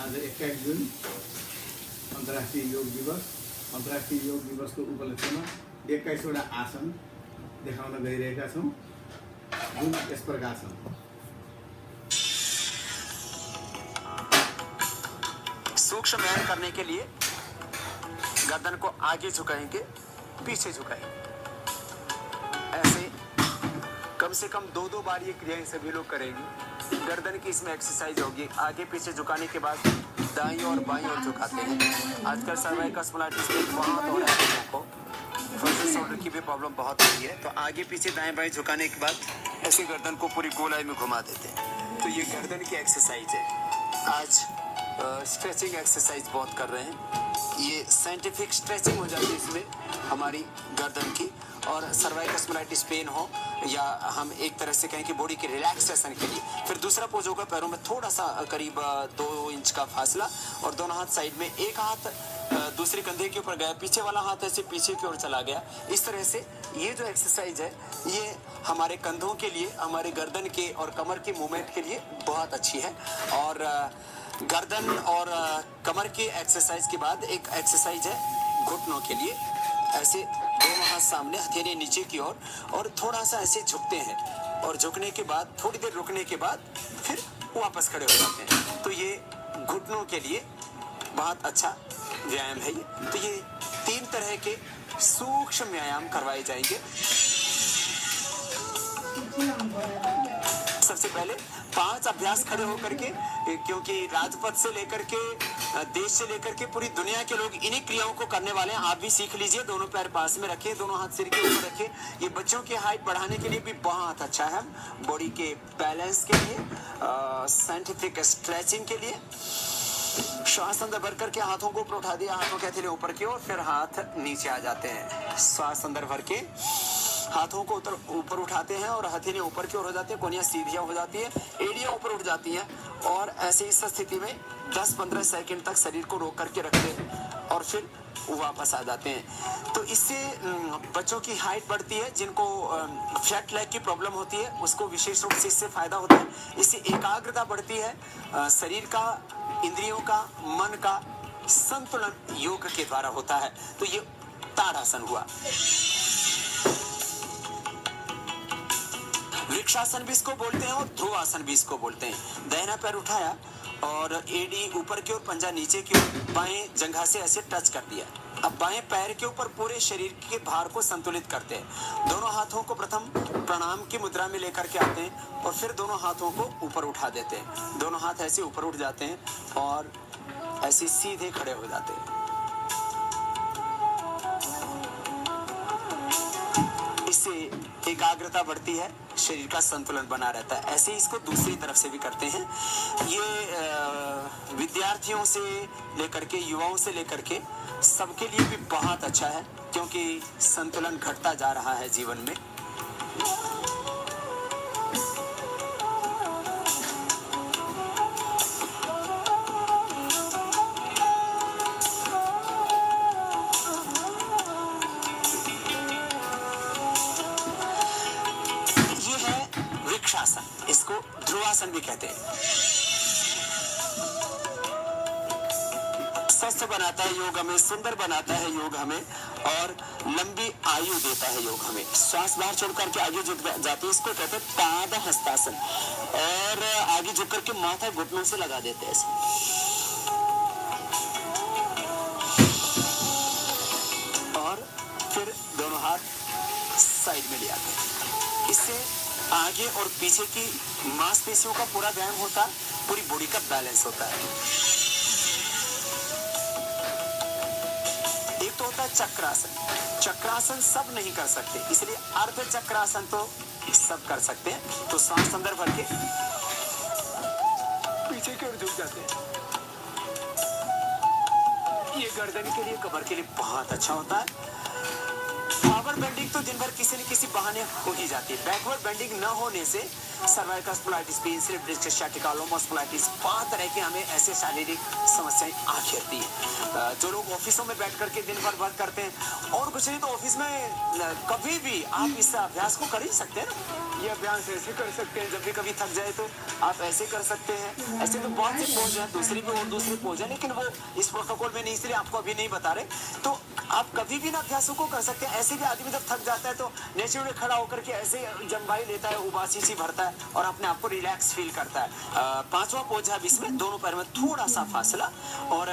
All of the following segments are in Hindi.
आज 21 जुन अन्तर्राष्ट्रिय योग दिवस। अन्तर्राष्ट्रिय योग दिवसको उपलक्ष्यमा 21वटा आसन देखाउन गइरहेका छौँ, जुन यस प्रकार छन्। सूक्ष्म व्यायाम करने के लिए गर्दन को आगे झुकाएंगे, पीछे झुकाएंगे। ऐसे कम से कम 2-2 बार ये क्रियाएं सभी लोग करेंगे। गर्दन की इसमें एक्सरसाइज होगी। आगे पीछे झुकाने के बाद दाईं और बाईं ओर झुकाते हैं। आजकल सर्वाइकल स्पॉन्डिलाइटिस बहुत हो रहा है लोगों को, फ्रोजन शोल्डर की भी प्रॉब्लम बहुत हो रही है। तो आगे पीछे दाएं बाएं झुकाने के बाद ऐसे गर्दन को पूरी गोलाई में घुमा देते हैं। तो ये गर्दन की एक्सरसाइज है। आज स्ट्रेचिंग एक्सरसाइज बहुत कर रहे हैं। ये साइंटिफिक स्ट्रेचिंग हो जाती है इसमें हमारी गर्दन की। और सर्वाइकल स्पॉन्डिलाइटिस पेन हो या हम एक तरह से कहें कि बॉडी के रिलैक्सेशन के लिए। फिर दूसरा पोज होगा, पैरों में थोड़ा सा करीब 2 इंच का फासला और दोनों हाथ साइड में। एक हाथ दूसरे कंधे के ऊपर गया, पीछे वाला हाथ ऐसे पीछे की ओर चला गया। इस तरह से ये जो एक्सरसाइज है ये हमारे कंधों के लिए, हमारे गर्दन के और कमर के मूवमेंट के लिए बहुत अच्छी है। और गर्दन और कमर की एक्सरसाइज के बाद एक एक्सरसाइज है घुटनों के लिए। ऐसे दोनों हाथ सामने, हथेली नीचे की ओर और थोड़ा सा ऐसे झुकते हैं और झुकने के बाद थोड़ी देर रुकने के बाद फिर वापस खड़े हो जाते हैं। तो ये घुटनों के लिए बहुत अच्छा व्यायाम है। ये तो ये 3 तरह के सूक्ष्म व्यायाम करवाए जाएंगे। सबसे पहले 5 अभ्यास खड़े होकर के, क्योंकि राजपथ से लेकर के देश से लेकर के पूरी दुनिया के लोग इन्हीं क्रियाओं को करने वाले हैं। आप भी सीख लीजिए। दोनों पैर पास में रखिए, दोनों हाथ सिर के ऊपर रखिए। ये बच्चों की हाइट बढ़ाने के लिए भी बहुत अच्छा है, बॉडी के बैलेंस के लिए, साइंटिफिक स्ट्रेचिंग के लिए। श्वास अंदर भर करके हाथों को ऊपर उठा दिया, हाथों के हथेली ऊपर की ओर, फिर हाथ नीचे आ जाते हैं। श्वास अंदर भर के हाथों को ऊपर उठाते हैं और हथेली ऊपर की ओर हो जाती है, कोनियां सीधियां हो जाती है, एड़ियां ऊपर उठ जाती हैं। और ऐसे इस स्थिति में 10-15 सेकंड तक शरीर को रोक करके रखते हैं और फिर वापस आ जाते हैं। तो इससे बच्चों की हाइट बढ़ती है। जिनको फ्लैट लेग की प्रॉब्लम होती है उसको विशेष रूप से इससे फायदा होता है। इससे एकाग्रता बढ़ती है। शरीर का, इंद्रियों का, मन का संतुलन योग के द्वारा होता है। तो ये ताड़ासन हुआ। वृक्षासन भी इसको बोलते हैं और ध्रुवासन भी इसको बोलते हैं। दाहिना पैर उठाया और एड़ी ऊपर की ओर, पंजा नीचे की ओर, बाएं जंघा से ऐसे टच कर दिया। अब बाएं पैर के ऊपर पूरे शरीर के भार को संतुलित करते हैं। दोनों हाथों को प्रथम प्रणाम की मुद्रा में लेकर के आते हैं और फिर दोनों हाथों को ऊपर उठा देते हैं। दोनों हाथ ऐसे ऊपर उठ जाते हैं और ऐसे सीधे खड़े हो जाते हैं। इससे एकाग्रता बढ़ती है, शरीर का संतुलन बना रहता है। ऐसे इसको दूसरी तरफ से भी करते हैं। ये विद्यार्थियों से लेकर के, युवाओं से लेकर के सबके लिए भी बहुत अच्छा है, क्योंकि संतुलन घटता जा रहा है जीवन में। इसको ध्रुवासन भी कहते हैं। स्वस्थ बनाता है योग हमें, सुंदर बनाता है योग हमें और लंबी आयु देता है योग हमें। श्वास बाहर छोड़ करके आगे झुक जाती है, इसको कहते हैं पाद हस्तासन। और आगे झुक करके माथा घुटनों से लगा देते हैं ऐसे। और फिर दोनों हाथ साइड में ले आते हैं। इससे आगे और पीछे की मांसपेशियों का पूरा व्यायाम होता है, पूरी बॉडी का बैलेंस होता है। एक तो होता है चक्रासन। चक्रासन सब नहीं कर सकते, इसलिए अर्ध चक्रासन तो सब कर सकते हैं। तो सांस अंदर भर के पीछे की ओर झुक जाते हैं। ये गर्दन के लिए, कमर के लिए बहुत अच्छा होता है। पावर फॉरवर्ड बेंडिंग तो दिन भर किसी न किसी बहाने हो ही जाती है। बैकवर्ड बेंडिंग न होने से cervical spondylitis, pain, slip disc, sciatica, lumbar spondylitis, बहुत तरह के हमें ऐसे शारीरिक समस्याएं आ घेरती है। जो लोग ऑफिसों में बैठ करके दिन भर वर्क करते हैं और कुछ नहीं तो ऑफिस में कभी भी आप इस अभ्यास को कर ही सकते हैं। ये अभ्यास ऐसे कर सकते हैं, जब भी कभी थक जाए तो आप ऐसे कर सकते हैं। ऐसे तो बहुत सी पोज है, दूसरी भी और दूसरी पोज है, लेकिन वो इस प्रोटोकॉल में नहीं, इसलिए आपको अभी नहीं बता रहे। तो आप कभी भी इन अभ्यासों को कर सकते हैं। ऐसे भी आदमी जब थक जाता है तो नेचुरली खड़ा होकर के ऐसे जंघाई लेता है, उबासी सी भरता है और अपने आप को रिलैक्स फील करता है। पांचवा पोज है इसमें, दोनों पैर में थोड़ा सा फासला और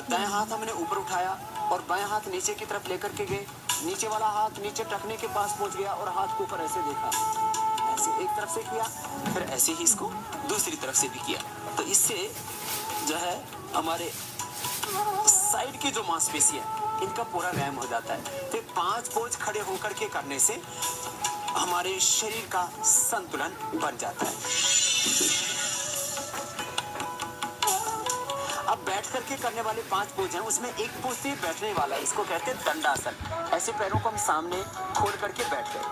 दाएं हाथ हमने ऊपर उठाया और बाएं हाथ नीचे की तरफ लेकर के गए। नीचे वाला हाथ नीचे टखने के पास पहुंच गया और हाथ को ऊपर ऐसे देखा, ऐसे एक तरफ से किया, फिर ऐसे ही इसको दूसरी तरफ से भी किया। तो इससे जो है हमारे साइड की जो मांसपेशी है इनका पूरा व्यायाम हो जाता है। तो 5 पोज खड़े होकर के करने से हमारे शरीर का संतुलन बन जाता है। अब बैठ करके करने वाले 5 पोज हैं, उसमें एक पोज से बैठने वाला है, इसको कहते हैं दंडासन। ऐसे पैरों को हम सामने खोल करके बैठ गए,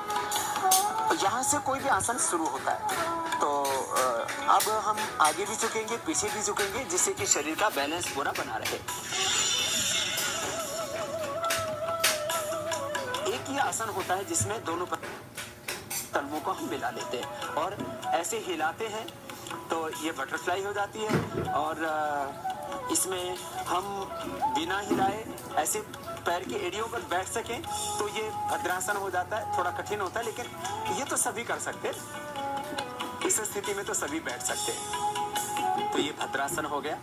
यहाँ से कोई भी आसन शुरू होता है। तो अब हम आगे भी झुकेंगे, पीछे भी झुकेंगे, जिससे कि शरीर का बैलेंस पूरा बना रहे। एक ही आसन होता है जिसमें दोनों तलवों को हम मिला लेते हैं और ऐसे हिलाते हैं तो ये बटरफ्लाई हो जाती है। और इसमें हम बिना हिलाए ऐसे पैर की एड़ियों पर बैठ सकें तो ये भद्रासन हो जाता है। थोड़ा कठिन होता है लेकिन ये तो सभी कर सकते हैं, इस स्थिति में तो सभी बैठ सकते हैं। तो ये भद्रासन हो गया।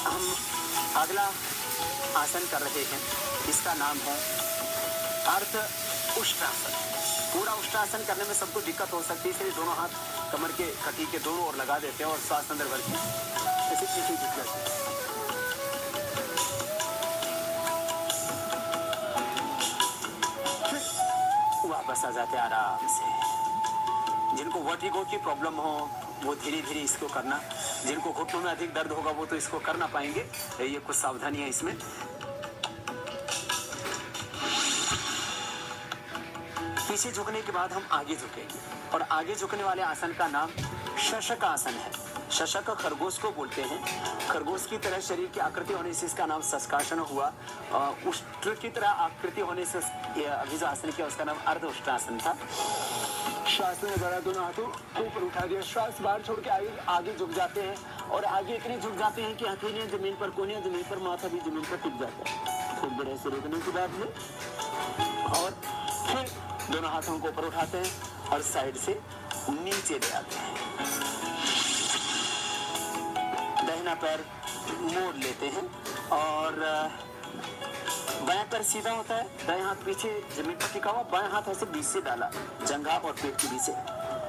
हम अगला आसन कर रहे हैं, इसका नाम है अर्ध उष्ट्रासन। पूरा उष्ट्रासन करने में सबको दिक्कत हो सकती है, इसलिए दोनों हाथ कमर के कटी के दोनों ओर लगा देते हैं और श्वास अंदर भर के ऐसे पीछे झुक जाते हैं। वापस आ जाते हैं आराम से। जिनको वर्टिगो की प्रॉब्लम हो वो धीरे धीरे इसको करना, जिनको घुटनों में अधिक दर्द होगा वो तो इसको कर ना पाएंगे। ये कुछ सावधानी है इसमें। पीछे झुकने के बाद हम आगे झुकेंगे और आगे झुकने वाले आसन का नाम शशक आसन है। शशक खरगोश को बोलते हैं। खरगोश की तरह शरीर की आकृति होने से इसका नाम शशकासन हुआ। उष्ट्र की तरह आकृति होने से अभी जो आसन किया उसका नाम अर्ध उष्ट्रासन था। श्वास में बड़ा दोनों हाथों को ऊपर उठा दिया, श्वास बाहर छोड़ के आगे झुक जाते हैं और आगे इतने झुक जाते हैं कि हथेलियां जमीन पर, कोहनियां जमीन पर, माथा भी जमीन पर टिक जाता है। खूब बड़े से रुकने के बाद में और फिर दोनों हाथों को ऊपर उठाते हैं और साइड से नीचे ले आते हैं। दाहिना पैर मोड़ लेते हैं और बायां पैर सीधा होता है, दायां हाथ पीछे जमीन पर टिका हुआ, बायां हाथ ऐसे बीच से डाला, जंघा और पेट के बीच से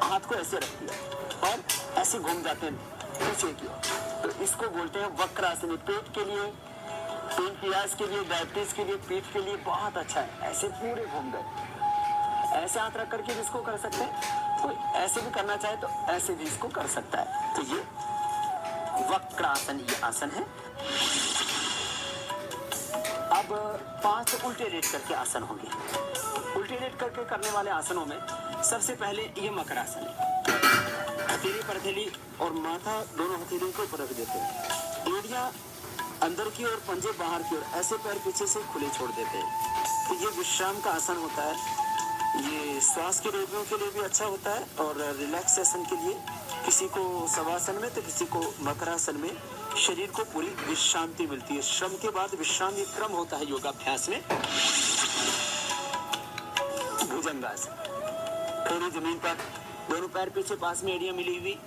हाथ को ऐसे रख दिया और ऐसे घूम जाते हैं पीछे की ओर। तो इसको बोलते हैं वक्रासन। पेट के लिए, पेनक्रियास के लिए, डायबिटीज के लिए, पीठ के लिए बहुत अच्छा है। ऐसे पूरे घूम गए। ऐसे हाथ रख करके इसको कर सकते हैं, कोई ऐसे भी करना चाहे तो ऐसे भी इसको कर सकता है। तो ये वक्रासन ये आसन है। अब 5 उल्टे लेट करके आसन होंगे। उल्टे लेट करके करने वाले आसनों में सबसे पहले ये मकरासन है। हथेली पर हथेली और माथा दोनों हथेलियों को ऊपर रख देते हैं, एड़ियां अंदर की ओर, पंजे बाहर की ओर, ऐसे पैर पीछे से खुले छोड़ देते हैं। तो ये विश्राम का आसन होता है। ये श्वास के रोगियों के लिए भी अच्छा होता है और रिलैक्सेशन के लिए, किसी को शवासन में तो किसी को मकरासन में शरीर को पूरी विश्रांति मिलती है। श्रम के बाद विश्राम एक क्रम होता है योगाभ्यास में। भुजंगासन, थोड़ी जमीन पर, दोनों पैर पीछे पास में, एड़ियां मिली हुई,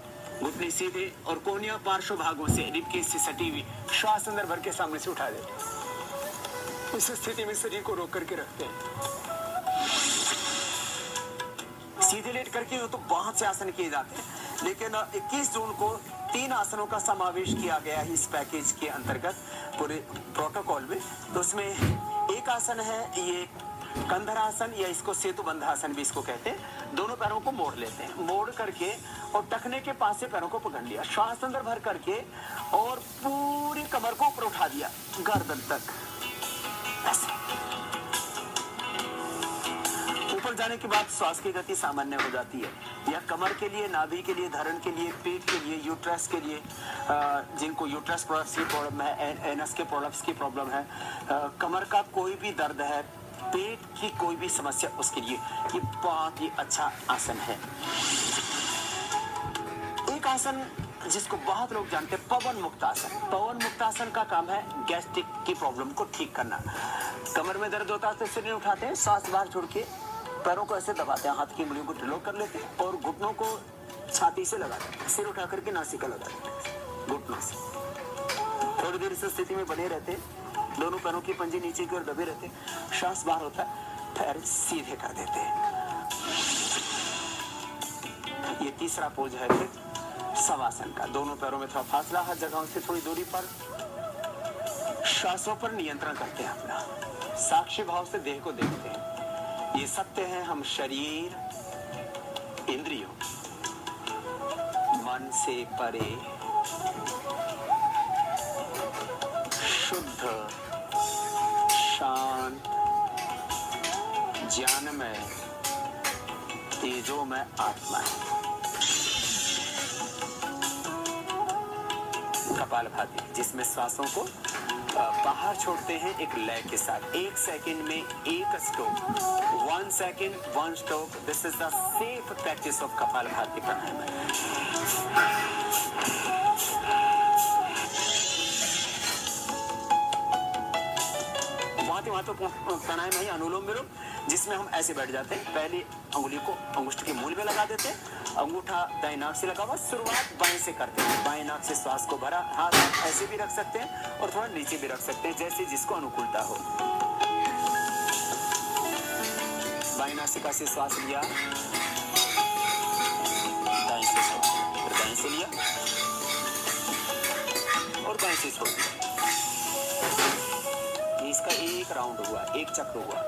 घुटने सीधे और कोहनियां पार्श्व भागों से रिबकेज से सटी हुई, श्वास अंदर भर के सामने से उठा देते। इस स्थिति में शरीर को रोक करके रखते हैं। सीधे लेट करके तो बहुत से आसन किए जाते हैं, लेकिन 21 जून को 3 आसनों का समावेश किया गया है इस पैकेज के अंतर्गत पूरे प्रोटोकॉल में। तो उसमें एक आसन है ये कंधरासन, या इसको सेतुबंधासन भी इसको कहते हैं। दोनों पैरों को मोड़ लेते हैं, मोड़ करके और टखने के पास से पैरों को पकड़ लिया, श्वास अंदर भर करके और पूरी कमर को ऊपर उठा दिया गर्दन तक। ऐसे ऊपर जाने के बाद श्वास की गति सामान्य हो जाती है। यह कमर के लिए, नाभि के लिए, धरण के लिए, पेट के लिए, यूट्रस के लिए, जिनको यूट्रस प्रोलप्स की प्रॉब्लम है, एनस के प्रोलप्स की प्रॉब्लम है, कमर का कोई भी दर्द है, पेट की कोई भी समस्या, उसके लिए ये बहुत ही अच्छा आसन है। एक आसन जिसको बहुत लोग जानते हैं, पवन मुक्तासन। पवन मुक्तासन का काम है गैस्ट्रिक की प्रॉब्लम को ठीक करना। कमर में दर्द होता है तो सिर नहीं उठाते हैं, सांस बाहर छोड़ के पैरों को ऐसे दबाते हैं, हाथ की उंगलियों को ढिलो कर लेते हैं और घुटनों को छाती से लगाते हैं, सिर उठा करके नासिका लगाते हैं घुटनों से। थोड़ी देर इस स्थिति में बने रहते हैं, दोनों पैरों की पंजे नीचे की ओर दबे रहते हैं, श्वास बाहर होता है, पैर सीधे कर देते हैं। ये तीसरा पोज है फिर शवासन का। दोनों पैरों में थोड़ा फासला, हर जगहों से थोड़ी दूरी पर, श्वासों पर नियंत्रण करते हैं अपना, साक्षी भाव से देह को देखते हैं। ये सत्य है, हम शरीर, इंद्रियों, मन से परे, शुद्ध, शांत, ज्ञानमय, तेजोमय आत्मा है। कपालभाति, जिसमें श्वासों को बाहर छोड़ते हैं एक लय के साथ। 1 सेकंड में 1 stroke, 1 second 1 stroke. This is the safe practice of Kapalbhati pranayama. बहुत ही महत्वपूर्ण प्राणायाम है अनुलोम विलोम, जिसमें हम ऐसे बैठ जाते हैं, पहले अंगुली को अंगुष्ठ के मूल में लगा देते हैं, अंगूठा दाएं नाक से लगा हुआ, शुरुआत बाएं से करते हैं, बाएं नाक से श्वास को भरा, हाथ ऐसे भी रख सकते हैं और थोड़ा नीचे भी रख सकते हैं, जैसे जिसको अनुकूलता हो। बाएं नासिका से श्वास लिया, दाएं से छोड़, फिर दाएं से लिया और बाएं से छोड़ दिया। इसका एक राउंड हुआ, एक चक्र हुआ।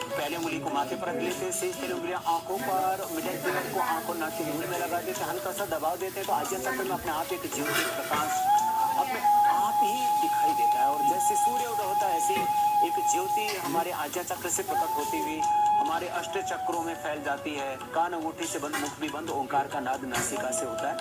पहले उंगली को माथे पर रख लेते हैं, शेष पहले उंगलियां आंखों पर, मिडिल फिंगर को आंखों नाक के मूल में लगा देते हैं, हल्का सा दबाव देते हैं तो आज्ञा चक्र में अपने आप एक ज्योति प्रकाश अपने आप ही दिखाई देता है। और जैसे सूर्य उदय होता है, ऐसे एक ज्योति हमारे आज्ञा चक्र से प्रकट होती हुई हमारे अष्ट चक्रों में फैल जाती है। कान अंगूठी से बंद, मुख भी बंद, ओंकार का नाद नासिका से होता है।